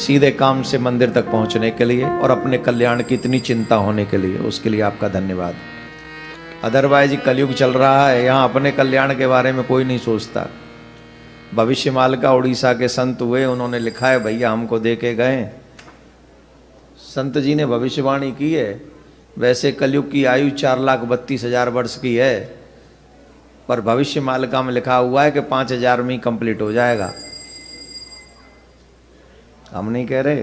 सीधे काम से मंदिर तक पहुंचने के लिए और अपने कल्याण की इतनी चिंता होने के लिए, उसके लिए आपका धन्यवाद। अदरवाइज कलयुग चल रहा है, यहाँ अपने कल्याण के बारे में कोई नहीं सोचता। भविष्यमाल का उड़ीसा के संत हुए, उन्होंने लिखा है, भैया हमको दे के गए, संत जी ने भविष्यवाणी की है। वैसे कलयुग की आयु 4,32,000 वर्ष की है, पर भविष्य मालिका में लिखा हुआ है कि 5,000 में ही कंप्लीट हो जाएगा। हम नहीं कह रहे,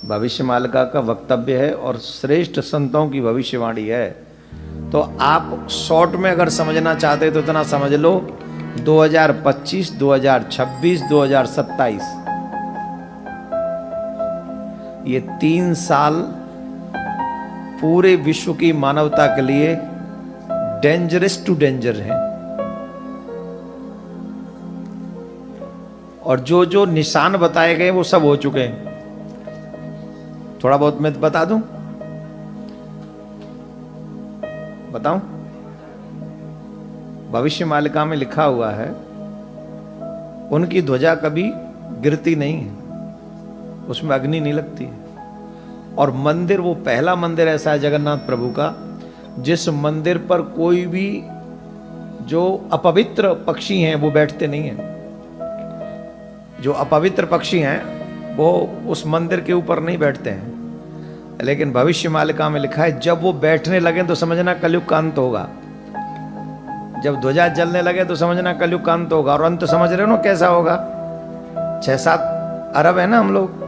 भविष्य मालिका का वक्तव्य है और श्रेष्ठ संतों की भविष्यवाणी है। तो आप शॉर्ट में अगर समझना चाहते तो इतना समझ लो, 2025, 2026, 2027 ये 3 साल पूरे विश्व की मानवता के लिए डेंजरस टू डेंजर हैं। और जो जो निशान बताए गए वो सब हो चुके हैं। थोड़ा बहुत मैं बता दूं, बताऊं? भविष्य मालिका में लिखा हुआ है, उनकी ध्वजा कभी गिरती नहीं है, उसमें अग्नि नहीं लगती है। और मंदिर, वो पहला मंदिर ऐसा है जगन्नाथ प्रभु का, जिस मंदिर पर कोई भी जो अपवित्र पक्षी हैं वो बैठते नहीं हैं। जो अपवित्र पक्षी हैं वो उस मंदिर के ऊपर नहीं बैठते हैं। लेकिन भविष्य मालिका में लिखा है, जब वो बैठने लगे तो समझना कलयुग का अंत होगा। जब ध्वजा जलने लगे तो समझना कलयुग का अंत होगा। और अंत समझ रहे हो ना कैसा होगा? 6-7 अरब है ना हम लोग,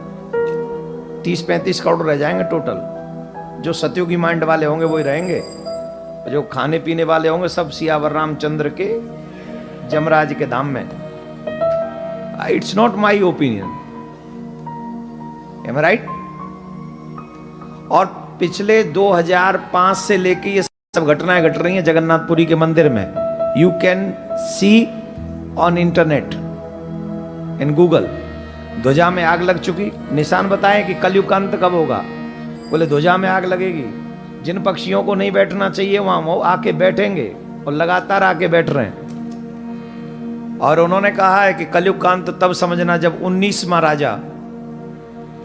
30-35 करोड़ रह जाएंगे टोटल। जो सतयुगी माइंड वाले होंगे वही रहेंगे, जो खाने पीने वाले होंगे सब सियावर रामचंद्र के जमराज के धाम में। It's not my opinion, am I right? और पिछले 2005 से लेके ये सब घटनाएं घट रही हैं जगन्नाथपुरी के मंदिर में। You can see on internet, in Google. ध्वजा में आग लग चुकी, निशान बताएं कि कलयुग का अंत कब होगा। बोले ध्वजा में आग लगेगी, जिन पक्षियों को नहीं बैठना चाहिए वहां वो आके बैठेंगे, और लगातार आके बैठ रहे हैं। और उन्होंने कहा है कि कलयुग का अंत तब समझना जब 19वां राजा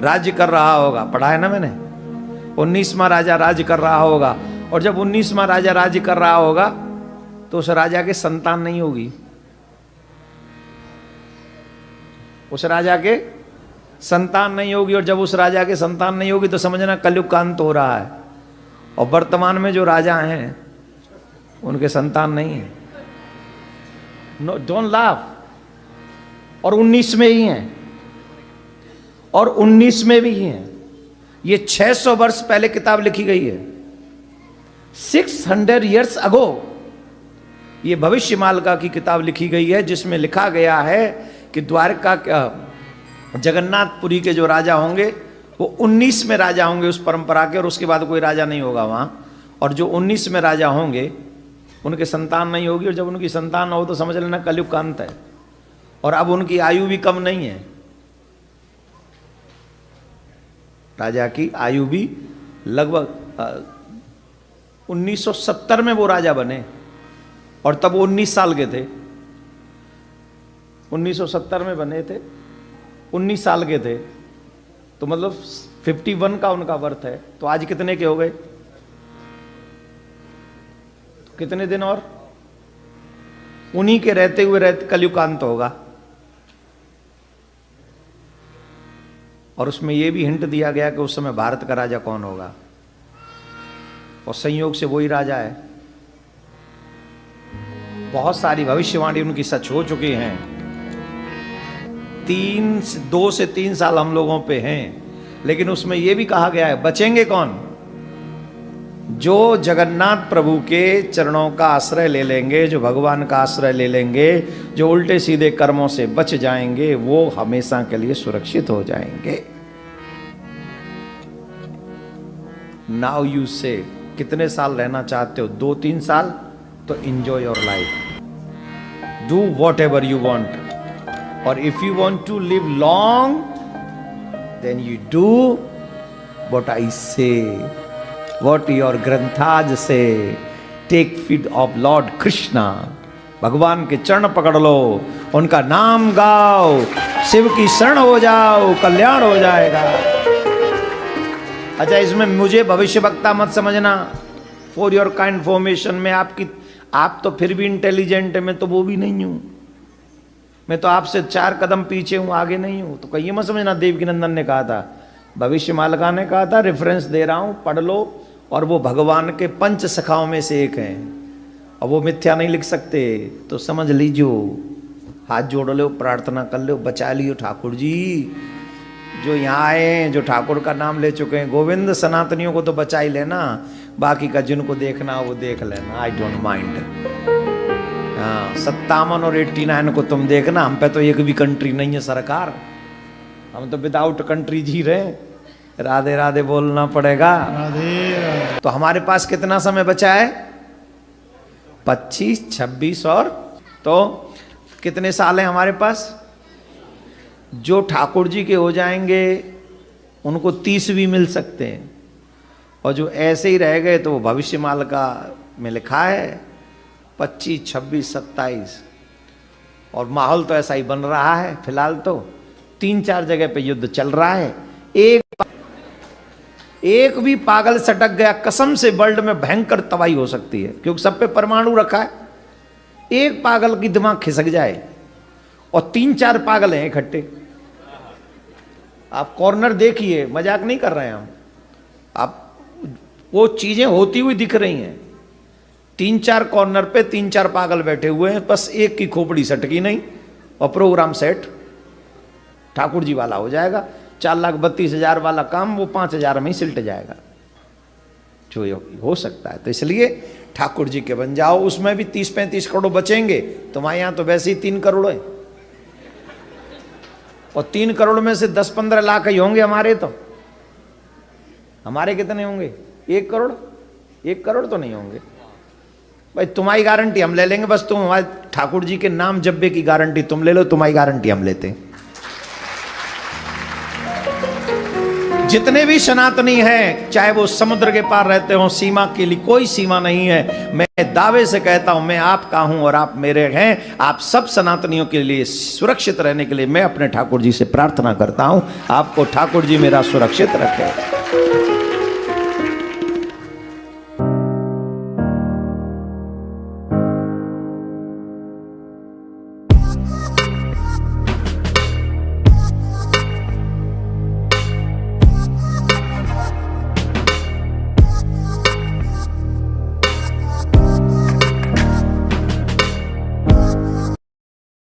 राज्य कर रहा होगा। पढ़ा है ना मैंने, 19वां राजा राज्य कर रहा होगा। और जब 19वां राजा राज्य कर रहा होगा तो उस राजा के संतान नहीं होगी, उस राजा के संतान नहीं होगी। और जब उस राजा के संतान नहीं होगी तो समझना कलयुग का अंत हो रहा है। और वर्तमान में जो राजा हैं उनके संतान नहीं है। No, don't laugh. और 19 में ही हैं, और 19 में भी हैं। ये 600 वर्ष पहले किताब लिखी गई है, 600 years ago ये भविष्य मालिका की किताब लिखी गई है, जिसमें लिखा गया है कि द्वारका जगन्नाथपुरी के जो राजा होंगे वो 19 में राजा होंगे उस परंपरा के, और उसके बाद कोई राजा नहीं होगा वहां। और जो 19 में राजा होंगे उनके संतान नहीं होगी, और जब उनकी संतान हो तो समझ लेना कलयुग का अंत है। और अब उनकी आयु भी कम नहीं है, राजा की आयु भी लगभग 1970 में वो राजा बने, और तब वो 19 साल के थे। 1970 में बने थे, 19 साल के थे, तो मतलब 51 का उनका वर्थ है। तो आज कितने के हो गए? तो कितने दिन और उन्हीं के रहते हुए कलयुग का अंत होगा। और उसमें यह भी हिंट दिया गया कि उस समय भारत का राजा कौन होगा, और संयोग से वही राजा है। बहुत सारी भविष्यवाणी उनकी सच हो चुकी हैं। 2 से 3 साल हम लोगों पे हैं, लेकिन उसमें यह भी कहा गया है बचेंगे कौन? जो जगन्नाथ प्रभु के चरणों का आश्रय ले लेंगे, जो भगवान का आश्रय ले लेंगे, जो उल्टे सीधे कर्मों से बच जाएंगे, वो हमेशा के लिए सुरक्षित हो जाएंगे। नाउ यू से, कितने साल रहना चाहते हो? 2-3 साल? तो enjoy your life, do whatever you want. और if you want to live long, then you do what I say, what your ग्रंथाज से। Take feet of Lord Krishna, भगवान के चरण पकड़ लो, उनका नाम गाओ, शिव की शरण हो जाओ, कल्याण हो जाएगा। अच्छा, इसमें मुझे भविष्य वक्ता मत समझना। फॉर योर काइंड इन्फॉर्मेशन में आप तो फिर भी इंटेलिजेंट है, मैं तो वो भी नहीं हूं। मैं तो आपसे 4 कदम पीछे हूं, आगे नहीं हूं। तो कहीं मत समझना देवकी नंदन ने कहा था, भविष्य मालिका ने कहा था, रेफरेंस दे रहा हूं, पढ़ लो। और वो भगवान के 5 सखाओं में से एक है, और वो मिथ्या नहीं लिख सकते। तो समझ लीजिए, हाथ जोड़ लो, प्रार्थना कर लो, बचा लियो ठाकुर जी। जो यहाँ आए हैं, जो ठाकुर का नाम ले चुके हैं, गोविंद सनातनियों को तो बचा ही लेना, बाकी का जिनको देखना वो देख लेना, आई डोंट माइंड। हाँ, 57 और 89 को तुम देखना, हम पे तो एक भी कंट्री नहीं है सरकार, हम तो विदाउट कंट्री जी रहे हैं। राधे राधे बोलना पड़ेगा। राधे। तो हमारे पास कितना समय बचा है? 25, 26 और तो कितने साल हैं हमारे पास? जो ठाकुर जी के हो जाएंगे उनको 30 भी मिल सकते हैं, और जो ऐसे ही रह गए तो वो भविष्य मालिका में लिखा है 25, 26, 27। और माहौल तो ऐसा ही बन रहा है फिलहाल। तो 3-4 जगह पे युद्ध चल रहा है। एक भी पागल सटक गया, कसम से वर्ल्ड में भयंकर तबाही हो सकती है, क्योंकि सब पे परमाणु रखा है। एक पागल की दिमाग खिसक जाए और 3-4 पागल हैं इकट्ठे। आप कॉर्नर देखिए, मजाक नहीं कर रहे हैं हम, आप वो चीजें होती हुई दिख रही हैं। 3-4 कॉर्नर पे 3-4 पागल बैठे हुए हैं, बस एक की खोपड़ी सटकी नहीं और प्रोग्राम सेट ठाकुर जी वाला हो जाएगा। 4,32,000 वाला काम वो 5,000 में ही सिलट जाएगा, जो हो सकता है। तो इसलिए ठाकुर जी के बन जाओ, उसमें भी 30-35 करोड़ बचेंगे। तुम्हारे यहां तो वैसे ही 3 करोड़ है, और 3 करोड़ में से 10-15 लाख ही होंगे हमारे। तो हमारे कितने होंगे? 1 करोड़। 1 करोड़ तो नहीं होंगे भाई। तुम्हारी गारंटी हम ले लेंगे, बस तुम हमारे ठाकुर जी के नाम जब्बे की गारंटी तुम ले लो, तुम्हारी गारंटी हम लेते हैं। जितने भी सनातनी हैं, चाहे वो समुद्र के पार रहते हो, सीमा के लिए कोई सीमा नहीं है। मैं दावे से कहता हूं, मैं आपका हूं और आप मेरे हैं। आप सब सनातनियों के लिए सुरक्षित रहने के लिए मैं अपने ठाकुर जी से प्रार्थना करता हूं, आपको ठाकुर जी मेरा सुरक्षित रखे।